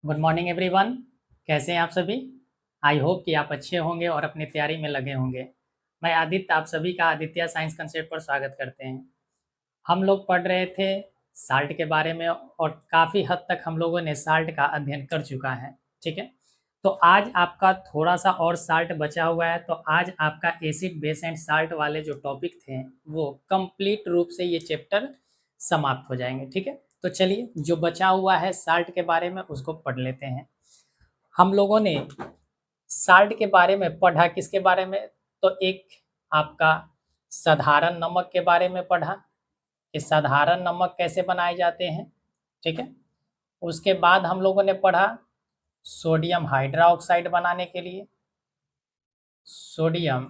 Good morning everyone. कैसे हैं आप सभी? आई होप कि आप अच्छे होंगे और अपनी तैयारी में लगे होंगे। मैं आदित्य आप सभी का आदित्य साइंस कंसेप्ट पर स्वागत करते हैं। हम लोग पढ़ रहे थे साल्ट के बारे में और काफ़ी हद तक हम लोगों ने साल्ट का अध्ययन कर चुका है। ठीक है, तो आज आपका थोड़ा सा और साल्ट बचा हुआ है। तो आज आपका एसिड बेस एंड साल्ट वाले जो टॉपिक थे वो कंप्लीट रूप से ये चैप्टर समाप्त हो जाएंगे। ठीक है, तो चलिए जो बचा हुआ है साल्ट के बारे में उसको पढ़ लेते हैं। हम लोगों ने साल्ट के बारे में पढ़ा, किसके बारे में? तो एक आपका साधारण नमक के बारे में पढ़ा कि साधारण नमक कैसे बनाए जाते हैं। ठीक है, उसके बाद हम लोगों ने पढ़ा सोडियम हाइड्रोक्साइड बनाने के लिए, सोडियम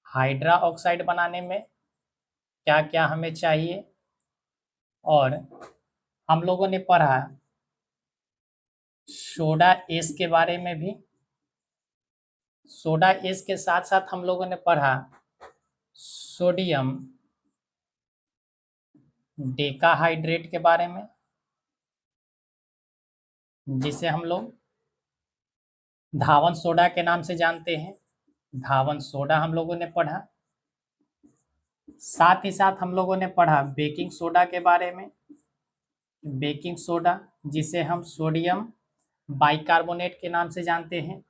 हाइड्रा ऑक्साइड बनाने में क्या क्या हमें चाहिए। और हम लोगों ने पढ़ा सोडा एस के बारे में भी। सोडा एस के साथ साथ हम लोगों ने पढ़ा सोडियम डेकाहाइड्रेट के बारे में, जिसे हम लोग धावन सोडा के नाम से जानते हैं। धावन सोडा हम लोगों ने पढ़ा। साथ ही साथ हम लोगों ने पढ़ा बेकिंग सोडा के बारे में। बेकिंग सोडा जिसे हम सोडियम बाइकार्बोनेट के नाम से जानते हैं।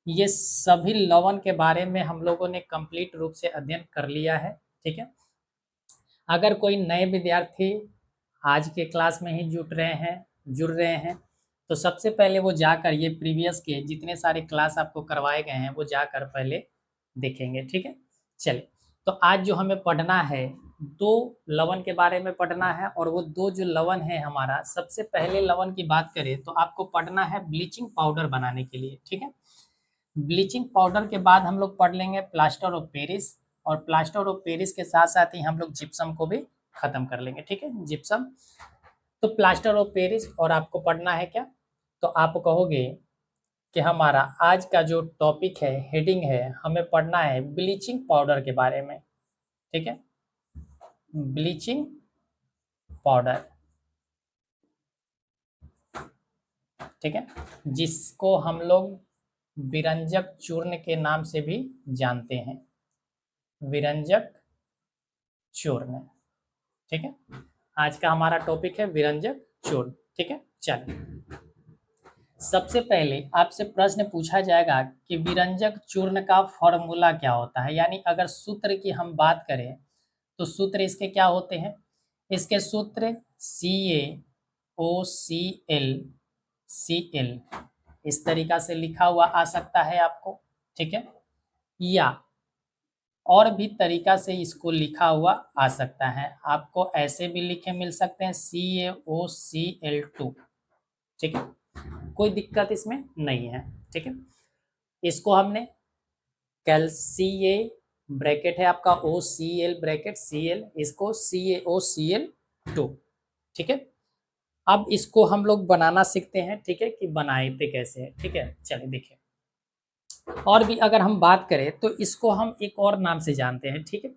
ये सभी लवण के बारे में हम लोगों ने कंप्लीट रूप से अध्ययन कर लिया है। ठीक है, अगर कोई नए विद्यार्थी आज के क्लास में ही जुड़ रहे हैं तो सबसे पहले वो जाकर ये प्रीवियस के जितने सारे क्लास आपको करवाए गए हैं वो जाकर पहले देखेंगे। ठीक है, चलिए तो आज जो हमें पढ़ना है दो लवण के बारे में पढ़ना है। और वो दो जो लवण है हमारा, सबसे पहले लवण की बात करें तो आपको पढ़ना है ब्लीचिंग पाउडर बनाने के लिए। ठीक है, ब्लीचिंग पाउडर के बाद हम लोग पढ़ लेंगे प्लास्टर ऑफ पेरिस। और प्लास्टर ऑफ पेरिस के साथ साथ ही हम लोग जिप्सम को भी खत्म कर लेंगे। ठीक है, जिप्सम। तो प्लास्टर ऑफ पेरिस और आपको पढ़ना है क्या? तो आप कहोगे कि हमारा आज का जो टॉपिक है, हेडिंग है, हमें पढ़ना है ब्लीचिंग पाउडर के बारे में। ठीक है, ब्लीचिंग पाउडर। ठीक है, जिसको हम लोग विरंजक चूर्ण के नाम से भी जानते हैं, विरंजक चूर्ण। ठीक है, आज का हमारा टॉपिक है विरंजक चूर्ण। ठीक है, चलिए सबसे पहले आपसे प्रश्न पूछा जाएगा कि विरंजक चूर्ण का फॉर्मूला क्या होता है। यानी अगर सूत्र की हम बात करें तो सूत्र इसके क्या होते हैं? इसके सूत्र CaOCl Cl इस तरीका से लिखा हुआ आ सकता है आपको। ठीक है, या और भी तरीका से इसको लिखा हुआ आ सकता है। आपको ऐसे भी लिखे मिल सकते हैं CaOCl2। ठीक है, कोई दिक्कत इसमें नहीं है। ठीक है, इसको हमने कैल्सिए ब्रैकेट है आपका OCl ब्रैकेट Cl, इसको CaOCl2। ठीक है, अब इसको हम लोग बनाना सीखते हैं। ठीक है, कि बनाते कैसे है। ठीक है, चलिए देखिए और भी अगर हम बात करें तो इसको हम एक और नाम से जानते हैं। ठीक है,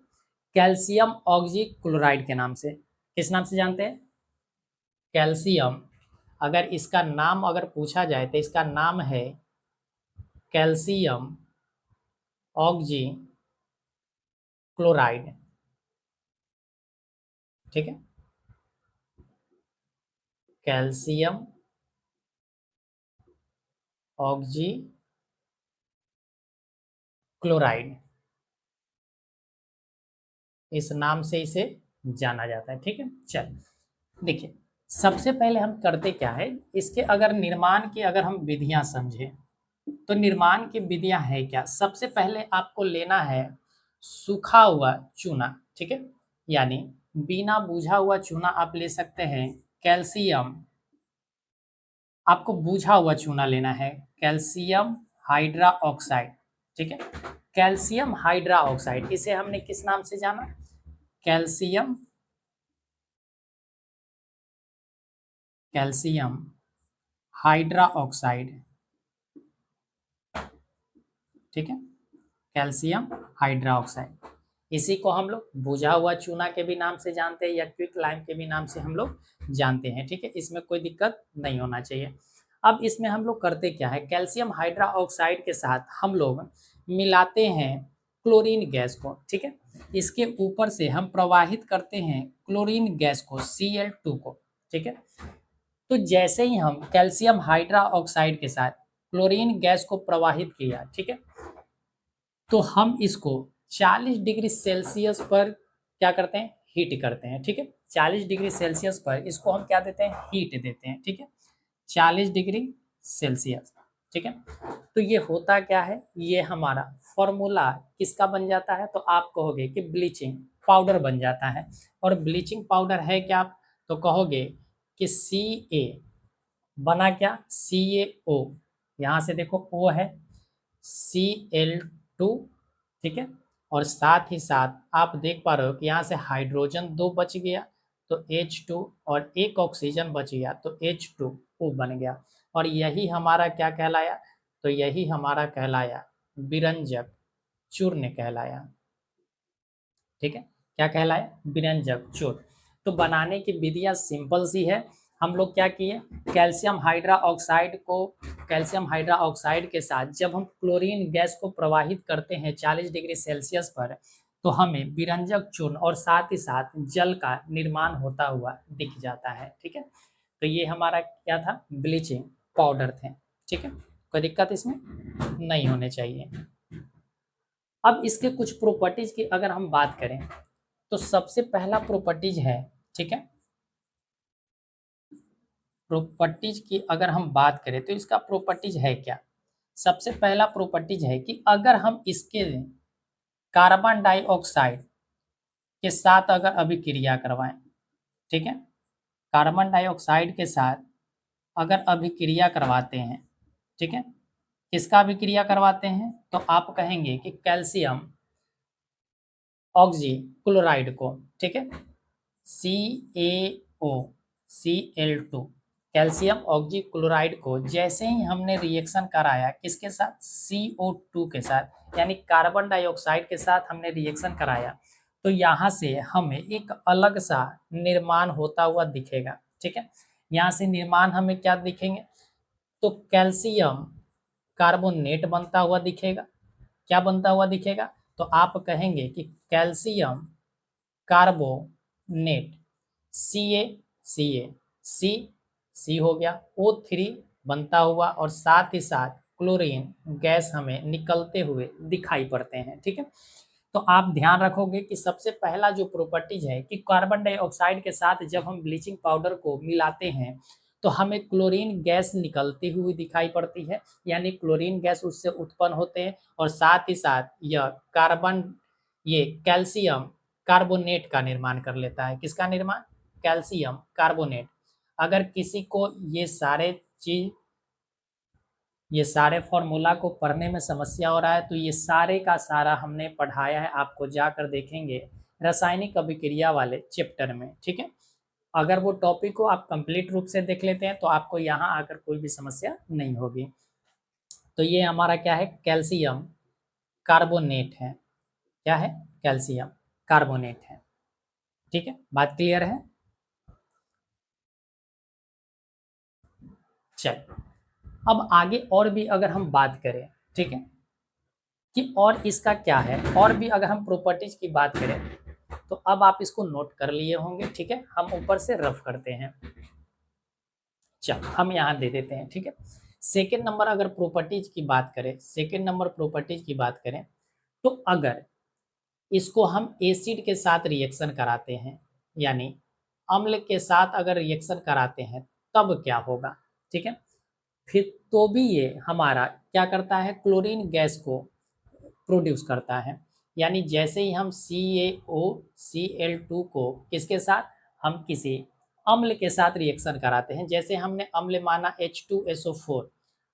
कैल्शियम ऑक्जी क्लोराइड के नाम से। किस नाम से जानते हैं? कैल्शियम। अगर इसका नाम अगर पूछा जाए तो इसका नाम है कैल्शियम ऑक्जी क्लोराइड। ठीक है, कैल्शियम ऑक्जी क्लोराइड इस नाम से इसे जाना जाता है। ठीक है, चलिए देखिए सबसे पहले हम करते क्या है, इसके अगर निर्माण की अगर हम विधियां समझें तो निर्माण की विधियां है क्या। सबसे पहले आपको लेना है सूखा हुआ चूना। ठीक है, यानी बिना बुझा हुआ चूना आप ले सकते हैं। कैल्शियम, आपको बुझा हुआ चूना लेना है कैल्शियम हाइड्रा ऑक्साइड। ठीक है, कैल्शियम हाइड्रा ऑक्साइड इसे हमने किस नाम से जाना? Calcium, calcium hydra oxide. ठीक है, कैल्शियम हाइड्रा ऑक्साइड इसी को हम लोग बुझा हुआ चूना के भी नाम से जानते हैं या क्विक लाइम के भी नाम से हम लोग जानते हैं। ठीक है, इसमें कोई दिक्कत नहीं होना चाहिए। अब इसमें हम लोग करते क्या है, कैल्शियम हाइड्रा ऑक्साइड के साथ हम लोग मिलाते हैं क्लोरीन गैस को, ठीक है। इसके ऊपर से हम प्रवाहित करते हैं क्लोरीन गैस को, Cl2 को, ठीक है। तो जैसे ही हम कैल्शियम हाइड्रा ऑक्साइड के साथ क्लोरीन गैस को प्रवाहित किया, ठीक है, तो हम इसको 40 डिग्री सेल्सियस पर क्या करते हैं, हीट करते हैं, ठीक है। 40 डिग्री सेल्सियस पर इसको हम क्या देते हैं, हीट देते हैं, ठीक है। 40 डिग्री सेल्सियस, ठीक है। तो ये होता क्या है, ये हमारा फॉर्मूला किसका बन जाता है, तो आप कहोगे कि ब्लीचिंग पाउडर बन जाता है। और ब्लीचिंग पाउडर है क्या, तो कहोगे कि Ca बना क्या, CaO, यहाँ से देखो O है, Cl2, ठीक है। और साथ ही साथ आप देख पा रहे हो कि यहाँ से हाइड्रोजन 2 बच गया तो H2, और एक ऑक्सीजन बच गया तो H2O बन गया। और यही हमारा क्या कहलाया, तो यही हमारा कहलाया विरंजक चूर्ण कहलाया, ठीक है। क्या कहलाया, विरंजक चूर्ण। तो बनाने की विधियां सिंपल सी है। हम लोग क्या किए, कैल्शियम हाइड्रा ऑक्साइड को, कैल्शियम हाइड्रा ऑक्साइड के साथ जब हम क्लोरीन गैस को प्रवाहित करते हैं 40 डिग्री सेल्सियस पर, तो हमें विरंजक चूर्ण और साथ ही साथ जल का निर्माण होता हुआ दिख जाता है, ठीक है। तो ये हमारा क्या था, ब्लीचिंग पाउडर थे, ठीक है। कोई दिक्कत इसमें नहीं होने चाहिए। अब इसके कुछ प्रॉपर्टीज की अगर हम बात करें, तो सबसे पहला प्रॉपर्टीज है, ठीक है, प्रॉपर्टीज की अगर हम बात करें तो इसका प्रॉपर्टीज है क्या, सबसे पहला प्रॉपर्टीज है कि अगर हम इसके कार्बन डाइऑक्साइड के साथ अगर अभिक्रिया करवाएं, ठीक है, कार्बन डाइऑक्साइड के साथ अगर अभिक्रिया करवाते हैं, ठीक है, किसका अभिक्रिया करवाते हैं, तो आप कहेंगे कि कैल्शियम ऑक्सी क्लोराइड को, ठीक है, CaO Cl2, calcium oxy chloride को जैसे ही हमने रिएक्शन कराया किसके साथ, CO2 के साथ, यानी कार्बन डाइऑक्साइड के साथ हमने रिएक्शन कराया, तो यहाँ से हमें एक अलग सा निर्माण होता हुआ दिखेगा, ठीक है। यहाँ से निर्माण हमें क्या दिखेंगे, तो कैल्शियम कार्बोनेट बनता हुआ दिखेगा। क्या बनता हुआ दिखेगा, तो आप कहेंगे कि कैल्शियम कार्बोनेट, सी हो गया, O3 बनता हुआ, और साथ ही साथ क्लोरीन गैस हमें निकलते हुए दिखाई पड़ते हैं, ठीक है। तो आप ध्यान रखोगे कि सबसे पहला जो प्रॉपर्टीज है कि कार्बन डाइऑक्साइड के साथ जब हम ब्लीचिंग पाउडर को मिलाते हैं तो हमें क्लोरीन गैस निकलती हुई दिखाई पड़ती है, यानी क्लोरीन गैस उससे उत्पन्न होते हैं, और साथ ही साथ ये कैल्शियम कार्बोनेट का निर्माण कर लेता है। किसका निर्माण, कैल्शियम कार्बोनेट। अगर किसी को ये सारे फॉर्मूला को पढ़ने में समस्या हो रहा है तो ये सारे का सारा हमने पढ़ाया है, आपको जाकर देखेंगे रासायनिक अभिक्रिया वाले चैप्टर में, ठीक है। अगर वो टॉपिक को आप कंप्लीट रूप से देख लेते हैं तो आपको यहाँ आकर कोई भी समस्या नहीं होगी। तो ये हमारा क्या है, कैल्शियम कार्बोनेट है। क्या है, कैल्शियम कार्बोनेट है, ठीक है। बात क्लियर है, चल अब आगे और भी अगर हम बात करें, ठीक है, कि और इसका क्या है, और भी अगर हम प्रॉपर्टीज की बात करें तो अब आप इसको नोट कर लिए होंगे, ठीक है। हम ऊपर से रफ करते हैं, चल हम यहाँ दे देते हैं, ठीक है। सेकेंड नंबर अगर प्रॉपर्टीज की बात करें, सेकेंड नंबर प्रॉपर्टीज की बात करें, तो अगर इसको हम एसिड के साथ रिएक्शन कराते हैं, यानी अम्ल के साथ अगर रिएक्शन कराते हैं तब क्या होगा, ठीक है। फिर तो भी ये हमारा क्या करता है, क्लोरीन गैस को प्रोड्यूस करता है। यानी जैसे ही हम CaO Cl2 को किसके साथ, हम किसी अम्ल के साथ रिएक्शन कराते हैं, जैसे हमने अम्ल माना H2SO4,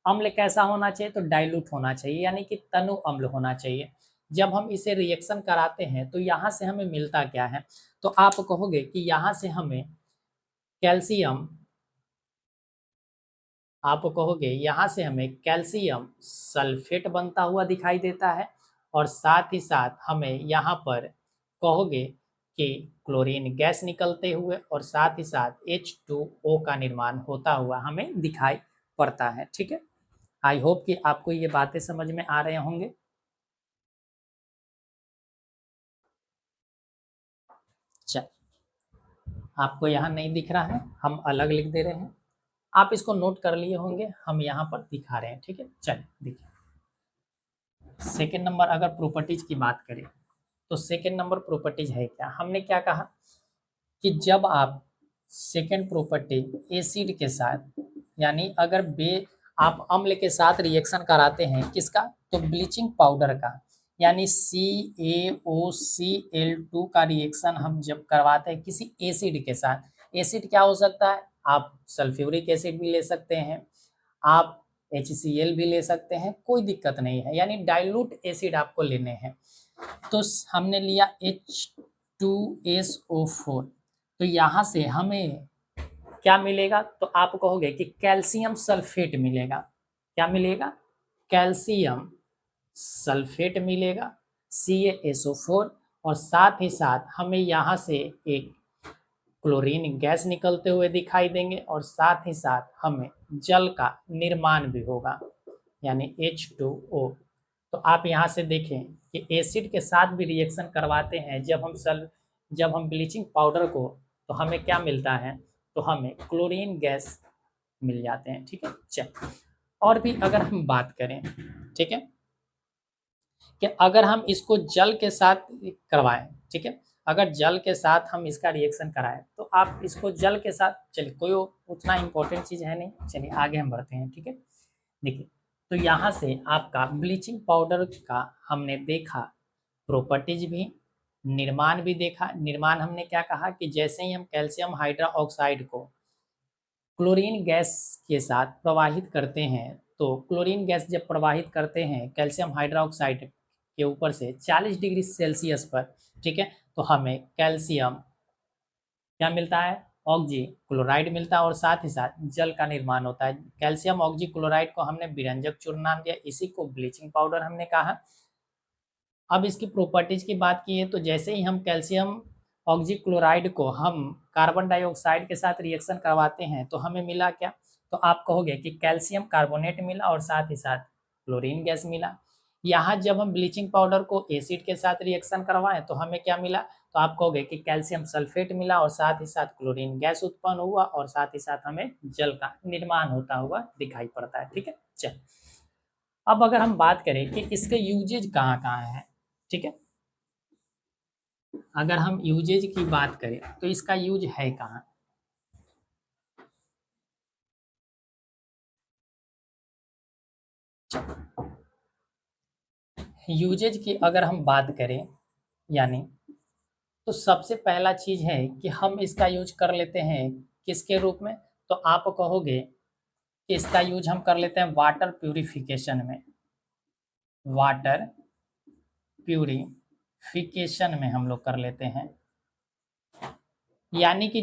अम्ल कैसा होना चाहिए, तो डाइल्यूट होना चाहिए, यानी कि तनु अम्ल होना चाहिए। जब हम इसे रिएक्शन कराते हैं तो यहाँ से हमें मिलता क्या है, तो आप कहोगे कि यहाँ से हमें कैल्शियम, आप कहोगे यहाँ से हमें कैल्शियम सल्फेट बनता हुआ दिखाई देता है, और साथ ही साथ हमें यहाँ पर कहोगे कि क्लोरीन गैस निकलते हुए और साथ ही साथ H2O का निर्माण होता हुआ हमें दिखाई पड़ता है। ठीक है, आई होप कि आपको ये बातें समझ में आ रहे होंगे। चल, आपको यहाँ नहीं दिख रहा है, हम अलग लिख दे रहे हैं, आप इसको नोट कर लिए होंगे, हम यहाँ पर दिखा रहे हैं। ठीक है, चल देखिए, सेकेंड नंबर अगर प्रॉपर्टीज की बात करें तो सेकेंड नंबर प्रॉपर्टीज है क्या, हमने क्या कहा कि जब आप सेकेंड प्रॉपर्टी एसिड के साथ, यानी अगर आप अम्ल के साथ रिएक्शन कराते हैं किसका, तो ब्लीचिंग पाउडर का, यानी CaOCl2 का रिएक्शन हम जब करवाते हैं किसी एसिड के साथ, एसिड क्या हो सकता है, आप सल्फ्यूरिक एसिड भी ले सकते हैं, आप HCl भी ले सकते हैं, कोई दिक्कत नहीं है, यानी डाइल्यूट एसिड आपको लेने हैं। तो हमने लिया H2SO4, तो यहाँ से हमें क्या मिलेगा, तो आप कहोगे कि कैल्शियम सल्फेट मिलेगा। क्या मिलेगा, कैल्शियम सल्फेट मिलेगा, CaSO4, और साथ ही साथ हमें यहाँ से एक क्लोरीन गैस निकलते हुए दिखाई देंगे, और साथ ही साथ हमें जल का निर्माण भी होगा, यानी H2O। तो आप यहाँ से देखें कि एसिड के साथ भी रिएक्शन करवाते हैं जब हम ब्लीचिंग पाउडर को, तो हमें क्या मिलता है, तो हमें क्लोरीन गैस मिल जाते हैं। ठीक है, चल, और भी अगर हम बात करें, ठीक है, कि अगर हम इसको जल के साथ करवाएं, ठीक है, अगर जल के साथ हम इसका रिएक्शन कराएं, तो आप इसको जल के साथ, चलिए कोई उतना इंपॉर्टेंट चीज़ है नहीं, चलिए आगे हम बढ़ते हैं। ठीक है, देखिए, तो यहाँ से आपका ब्लीचिंग पाउडर का हमने देखा प्रॉपर्टीज भी, निर्माण भी देखा। निर्माण हमने क्या कहा कि जैसे ही हम कैल्शियम हाइड्रोक्साइड को क्लोरीन गैस के साथ प्रवाहित करते हैं, तो क्लोरीन गैस जब प्रवाहित करते हैं कैल्शियम हाइड्रोक्साइड के ऊपर से 40 डिग्री सेल्सियस पर, ठीक है, तो हमें कैल्शियम क्या मिलता है, ऑक्जी क्लोराइड मिलता है, और साथ ही साथ जल का निर्माण होता है। कैल्शियम ऑक्जी क्लोराइड को हमने विरंजक चूर्ण नाम दिया, इसी को ब्लीचिंग पाउडर हमने कहा। अब इसकी प्रॉपर्टीज की बात की है, तो जैसे ही हम कैल्शियम ऑक्जी क्लोराइड को हम कार्बन डाइऑक्साइड के साथ रिएक्शन करवाते हैं, तो हमें मिला क्या, तो आप कहोगे कि कैल्शियम कार्बोनेट मिला, और साथ ही साथ क्लोरीन गैस मिला। यहाँ जब हम ब्लीचिंग पाउडर को एसिड के साथ रिएक्शन करवाएं, तो हमें क्या मिला, तो आप कहोगे कि कैल्शियम सल्फेट मिला, और साथ ही साथ क्लोरीन गैस उत्पन्न हुआ, और साथ ही साथ हमें जल का निर्माण होता हुआ दिखाई पड़ता है। ठीक है, चल, अब अगर हम बात करें कि इसके यूजेज कहाँ कहाँ है, ठीक है, अगर हम यूजेज की बात करें तो इसका यूज है कहाँ, यूजेज की अगर हम बात करें, यानी तो सबसे पहला चीज है कि हम इसका यूज कर लेते हैं किसके रूप में, तो आप कहोगे कि इसका यूज हम कर लेते हैं वाटर प्यूरिफिकेशन में, वाटर प्यूरिफिकेशन में हम लोग कर लेते हैं, यानी कि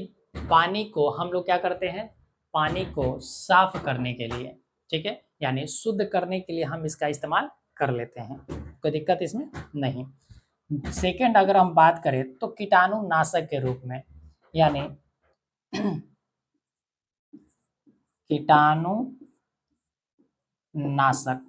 पानी को हम लोग क्या करते हैं, पानी को साफ करने के लिए, ठीक है, यानी शुद्ध करने के लिए हम इसका इस्तेमाल कर लेते हैं, कोई दिक्कत इसमें नहीं। सेकंड अगर हम बात करें तो कीटाणु नाशक के रूप में, यानी कीटाणु नाशक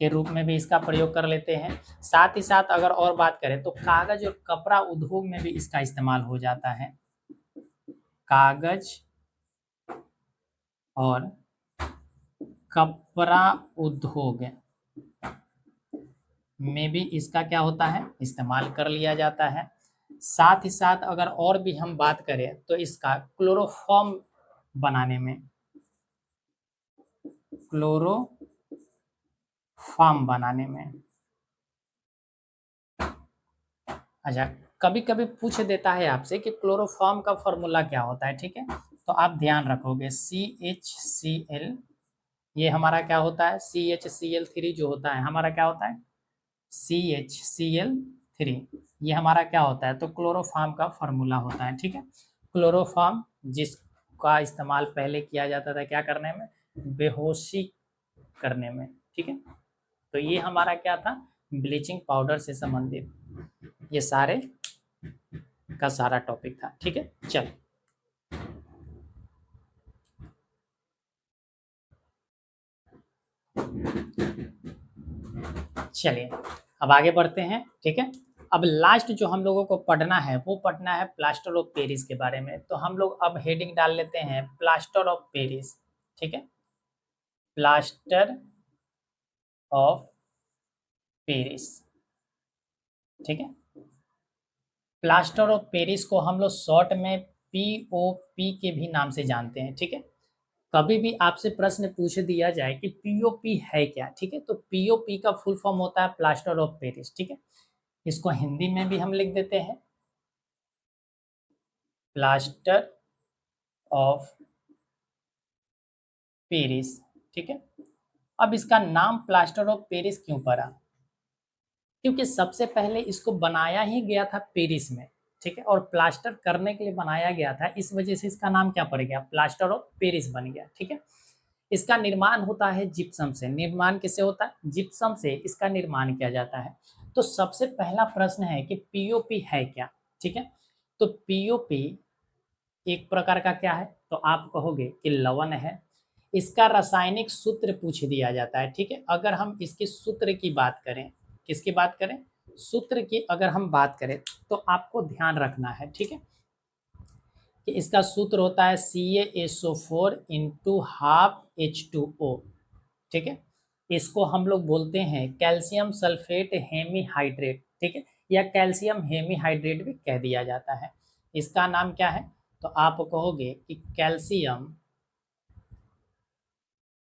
के रूप में भी इसका प्रयोग कर लेते हैं। साथ ही साथ अगर और बात करें तो कागज और कपड़ा उद्योग में भी इसका इस्तेमाल हो जाता है, कागज और कपड़ा उद्योग में भी इसका क्या होता है, इस्तेमाल कर लिया जाता है। साथ ही साथ अगर और भी हम बात करें तो इसका क्लोरोफॉर्म बनाने में, क्लोरोफॉर्म बनाने में, अच्छा, कभी कभी पूछ देता है आपसे कि क्लोरोफॉर्म का फॉर्मूला क्या होता है, ठीक है, तो आप ध्यान रखोगे CHCl, ये हमारा क्या होता है, CHCl3 जो होता है हमारा क्या होता है, CHCl3, ये हमारा क्या होता है, तो क्लोरोफॉर्म का फॉर्मूला होता है। ठीक है, क्लोरोफॉर्म जिसका इस्तेमाल पहले किया जाता था क्या करने में, बेहोशी करने में, ठीक है, तो ये हमारा क्या था, ब्लीचिंग पाउडर से संबंधित ये सारे का सारा टॉपिक था। ठीक है, चल, चलिए अब आगे बढ़ते हैं, ठीक है। अब लास्ट जो हम लोगों को पढ़ना है वो पढ़ना है प्लास्टर ऑफ पेरिस के बारे में। तो हम लोग अब हेडिंग डाल लेते हैं प्लास्टर ऑफ पेरिस, ठीक है। प्लास्टर ऑफ पेरिस, ठीक है। प्लास्टर ऑफ पेरिस को हम लोग शॉर्ट में पीओपी के भी नाम से जानते हैं, ठीक है। कभी भी आपसे प्रश्न पूछ दिया जाए कि पीओपी है क्या, ठीक है, तो पीओपी का फुल फॉर्म होता है प्लास्टर ऑफ पेरिस, ठीक है। इसको हिंदी में भी हम लिख देते हैं प्लास्टर ऑफ पेरिस, ठीक है। अब इसका नाम प्लास्टर ऑफ पेरिस क्यों पड़ा? क्योंकि सबसे पहले इसको बनाया ही गया था पेरिस में, ठीक है, और प्लास्टर करने के लिए बनाया गया था, इस वजह से इसका नाम क्या पड़ गया, प्लास्टर ऑफ पेरिस बन गया, ठीक है। इसका निर्माण होता है जिप्सम से। निर्माण किससे होता है? जिप्सम से इसका निर्माण किया जाता है। तो सबसे पहला प्रश्न है कि पीओपी है क्या, ठीक है। तो पीओपी एक प्रकार का क्या है, तो आप कहोगे कि लवण है। इसका रासायनिक सूत्र पूछ दिया जाता है, ठीक है। अगर हम इसके सूत्र की बात करें, किसकी बात करें, सूत्र की अगर हम बात करें तो आपको ध्यान रखना है, ठीक है, कि इसका सूत्र होता है CaSO4 इंटू हाफ H2O, ठीक है। इसको हम लोग बोलते हैं कैल्शियम सल्फेट हेमीहाइड्रेट, ठीक है, या कैल्शियम हेमीहाइड्रेट भी कह दिया जाता है। इसका नाम क्या है, तो आप कहोगे कि कैल्शियम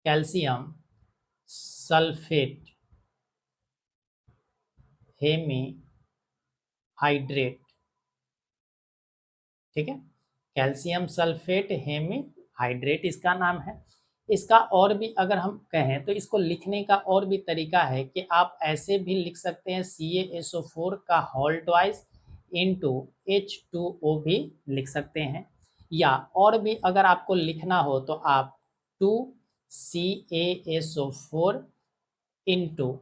कैल्शियम सल्फेट हेमीहाइड्रेट, ठीक है। कैल्शियम सल्फेट हेमीहाइड्रेट इसका नाम है। इसका और भी अगर हम कहें तो इसको लिखने का और भी तरीका है कि आप ऐसे भी लिख सकते हैं CaSO4 का होल ट्वाइस इंटू H2O भी लिख सकते हैं, या और भी अगर आपको लिखना हो तो आप 2CaSO4 इंटू,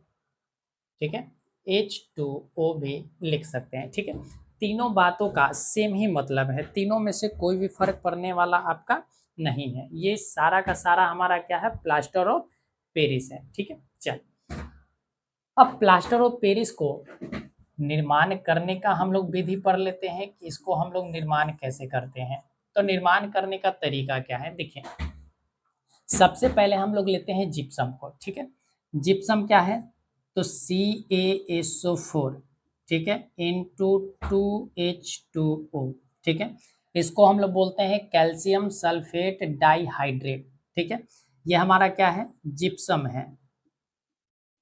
ठीक है, H2O भी लिख सकते हैं, ठीक है। तीनों बातों का सेम ही मतलब है, तीनों में से कोई भी फर्क पड़ने वाला आपका नहीं है। ये सारा का सारा हमारा क्या है, प्लास्टर ऑफ पेरिस है, ठीक है। चल अब प्लास्टर ऑफ पेरिस को निर्माण करने का हम लोग विधि पढ़ लेते हैं कि इसको हम लोग निर्माण कैसे करते हैं। तो निर्माण करने का तरीका क्या है, देखिए सबसे पहले हम लोग लेते हैं जिप्सम को, ठीक है। जिप्सम क्या है, तो CaSO4, ठीक है, इंटू 2H2O, ठीक है। इसको हम लोग बोलते हैं कैल्शियम सल्फेट डाइहाइड्रेट, ठीक है। ये हमारा क्या है, जिप्सम है।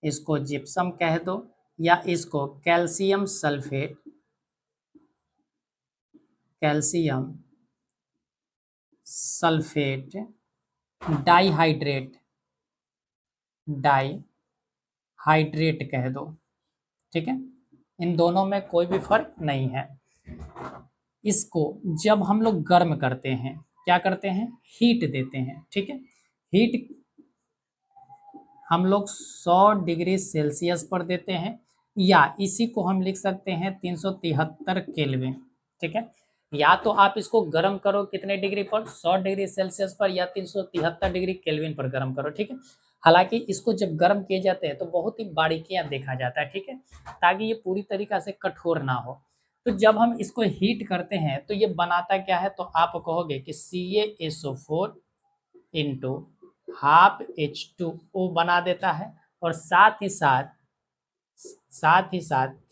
इसको जिप्सम कह दो या इसको कैल्शियम सल्फेट डाइहाइड्रेट डाइहाइड्रेट कह दो, ठीक है। इन दोनों में कोई भी फर्क नहीं है। इसको जब हम लोग गर्म करते हैं, क्या करते हैं, हीट देते हैं, ठीक है। हीट हम लोग 100 डिग्री सेल्सियस पर देते हैं, या इसी को हम लिख सकते हैं 373 केल्विन, ठीक है। या तो आप इसको गर्म करो कितने डिग्री पर, 100 डिग्री सेल्सियस पर, या 373 डिग्री केल्विन पर गर्म करो, ठीक है। हालांकि इसको जब गर्म किए जाते हैं तो बहुत ही बारीकियां देखा जाता है, ठीक है, ताकि ये पूरी तरीका से कठोर ना हो। तो जब हम इसको हीट करते हैं तो ये बनाता क्या है, तो आप कहोगे कि CaSO4 इंटू हाफ H2O बना देता है, और साथ ही साथ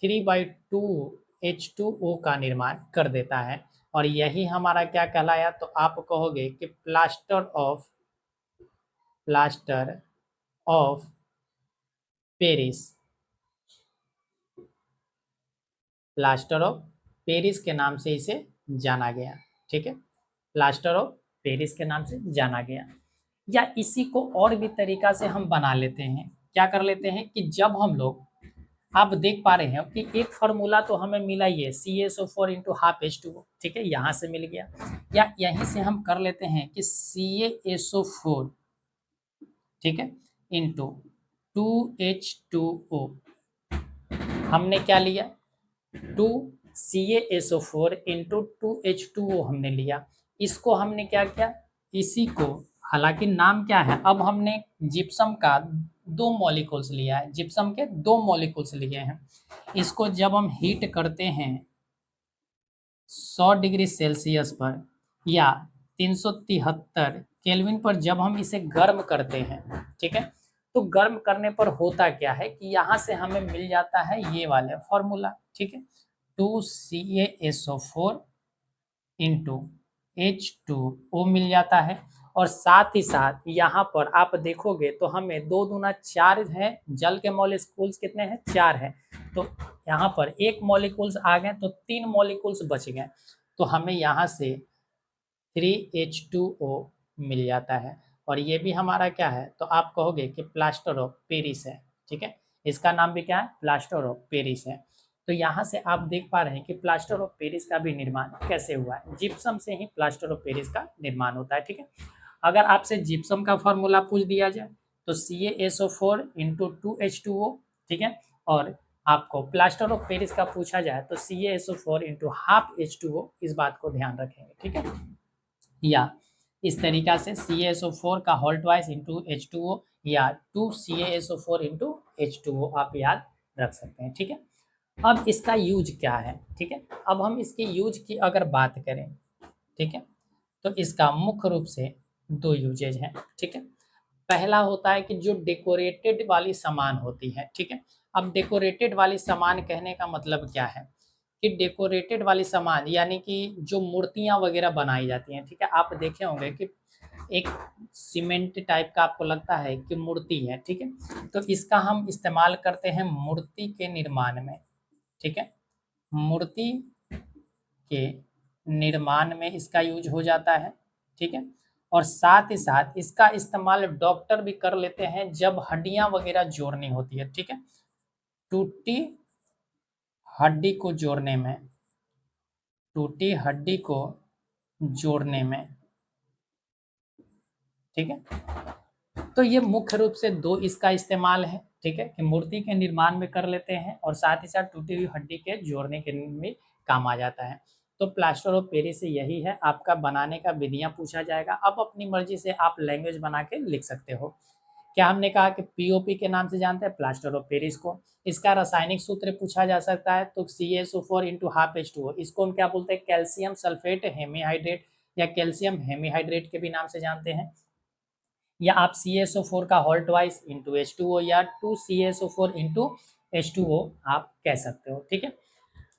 3/2 H2O का निर्माण कर देता है। और यही हमारा क्या कहलाया, तो आप कहोगे कि plaster of Paris, plaster of Paris के नाम से इसे जाना गया, ठीक है। प्लास्टर ऑफ पेरिस के नाम से जाना गया। या इसी को और भी तरीका से हम बना लेते हैं, क्या कर लेते हैं कि जब हम लोग, आप देख पा रहे हैं कि एक फार्मूला तो हमें मिला ही है CaSO4 इंटू हाफ H2O, ठीक है, यहाँ से मिल गया। या यहीं से हम कर लेते हैं कि CaSO4, ठीक है, इंटू 2H2O, हमने क्या लिया, 2CaSO4 इंटू 2H2O हमने लिया। इसको हमने क्या किया, इसी को, हालांकि नाम क्या है, अब हमने जिप्सम का दो मॉलिक्यूल्स लिया है, जिप्सम के दो मॉलिक्यूल्स लिए हैं। इसको जब हम हीट करते हैं 100 डिग्री सेल्सियस पर या 373 केल्विन पर, जब हम इसे गर्म करते हैं, ठीक है, तो गर्म करने पर होता क्या है कि यहाँ से हमें मिल जाता है ये वाला फॉर्मूला, ठीक है, 2CaSO4 इंटू H2O मिल जाता है। और साथ ही साथ यहाँ पर आप देखोगे तो हमें 2 दूना 4 है, जल के मॉलिक्यूल्स कितने हैं, 4 है, तो यहाँ पर एक मॉलिक्यूल्स आ गए तो 3 मॉलिक्यूल्स बच गए, तो हमें यहाँ से 3H2O मिल जाता है। और ये भी हमारा क्या है, तो आप कहोगे कि प्लास्टर ऑफ पेरिस है, ठीक है, इसका नाम भी क्या है, प्लास्टर ऑफ पेरिस है। तो यहाँ से आप देख पा रहे हैं कि प्लास्टर ऑफ पेरिस का भी निर्माण कैसे हुआ है, जिप्सम से ही प्लास्टर ऑफ पेरिस का निर्माण होता है, ठीक है। अगर आपसे जिप्सम का फॉर्मूला पूछ दिया जाए तो CaSO4 इंटू 2H2O, ठीक है, और आपको प्लास्टर ऑफ पेरिस का पूछा जाए तो CaSO4 इंटू हाफ H2O, इस बात को ध्यान रखेंगे, ठीक है। या इस तरीका से CaSO4 का होल ट्वाइस इंटू H2O या 2CaSO4 इंटू H2O आप याद रख सकते हैं, ठीक है। अब इसका यूज क्या है, ठीक है, अब हम इसके यूज की अगर बात करें, ठीक है, तो इसका मुख्य रूप से दो यूजेज हैं, ठीक है। पहला होता है कि जो डेकोरेटेड वाली सामान होती है, ठीक है। अब डेकोरेटेड वाली सामान कहने का मतलब क्या है कि डेकोरेटेड वाली सामान यानी कि जो मूर्तियां वगैरह बनाई जाती हैं, ठीक है, आप देखे होंगे कि एक सीमेंट टाइप का आपको लगता है कि मूर्ति है, ठीक है, तो इसका हम इस्तेमाल करते हैं मूर्ति के निर्माण में, ठीक है, मूर्ति के निर्माण में इसका यूज हो जाता है, ठीक है। और साथ ही साथ इसका इस्तेमाल डॉक्टर भी कर लेते हैं जब हड्डियां वगैरह जोड़नी होती है, ठीक है, टूटी हड्डी को जोड़ने में, टूटी हड्डी को जोड़ने में, ठीक है। तो ये मुख्य रूप से दो इसका इस्तेमाल है, ठीक है, कि मूर्ति के निर्माण में कर लेते हैं और साथ ही साथ टूटी हुई हड्डी के जोड़ने के में काम आ जाता है। तो प्लास्टर ऑफ पेरिस से यही है, आपका बनाने का विधियां पूछा जाएगा, अब अपनी मर्जी से आप लैंग्वेज बना के लिख सकते हो। क्या हमने कहा कि पीओपी के नाम से जानते हैं प्लास्टर ऑफ पेरिस को। इसका रासायनिक सूत्र पूछा जा सकता है तो CaSO4 इंटू हाफ H2O, इसको हम क्या बोलते हैं, कैल्शियम सल्फेट हेमीहाइड्रेट या कैल्शियम हेमीहाइड्रेट के भी नाम से जानते हैं। या आप CaSO4 का होल ट्वाइस इंटू H2O या 2CaSO4 इंटू H2O आप कह सकते हो, ठीक है।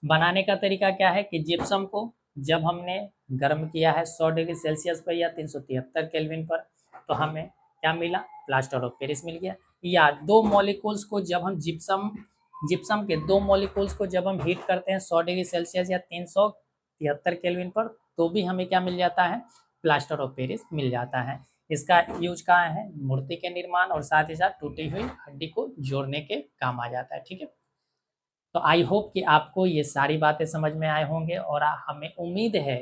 बनाने का तरीका क्या है कि जिप्सम को जब हमने गर्म किया है 100 डिग्री सेल्सियस पर या 373 केल्विन पर, तो हमें क्या मिला, प्लास्टर ऑफ पेरिस मिल गया। या दो मॉलिक्यूल्स को जब हम जिप्सम जिप्सम के दो मॉलिक्यूल्स को जब हम हीट करते हैं 100 डिग्री सेल्सियस या 373 केल्विन पर, तो भी हमें क्या मिल जाता है, प्लास्टर ऑफ पेरिस मिल जाता है। इसका यूज कहाँ है, मूर्ति के निर्माण और साथ ही साथ टूटी हुई हड्डी को जोड़ने के काम आ जाता है, ठीक है। तो आई होप कि आपको ये सारी बातें समझ में आए होंगे और हमें उम्मीद है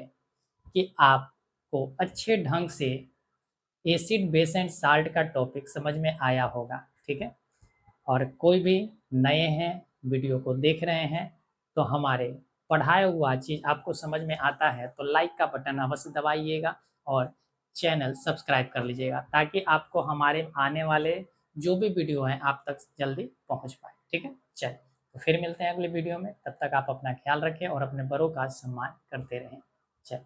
कि आपको अच्छे ढंग से एसिड बेस एंड साल्ट का टॉपिक समझ में आया होगा, ठीक है। और कोई भी नए हैं, वीडियो को देख रहे हैं, तो हमारे पढ़ाया हुआ चीज़ आपको समझ में आता है तो लाइक का बटन अवश्य दबाइएगा और चैनल सब्सक्राइब कर लीजिएगा ताकि आपको हमारे आने वाले जो भी वीडियो हैं आप तक जल्दी पहुंच पाए, ठीक है। चलिए, तो फिर मिलते हैं अगले वीडियो में, तब तक आप अपना ख्याल रखें और अपने बड़ों का सम्मान करते रहें। चलिए।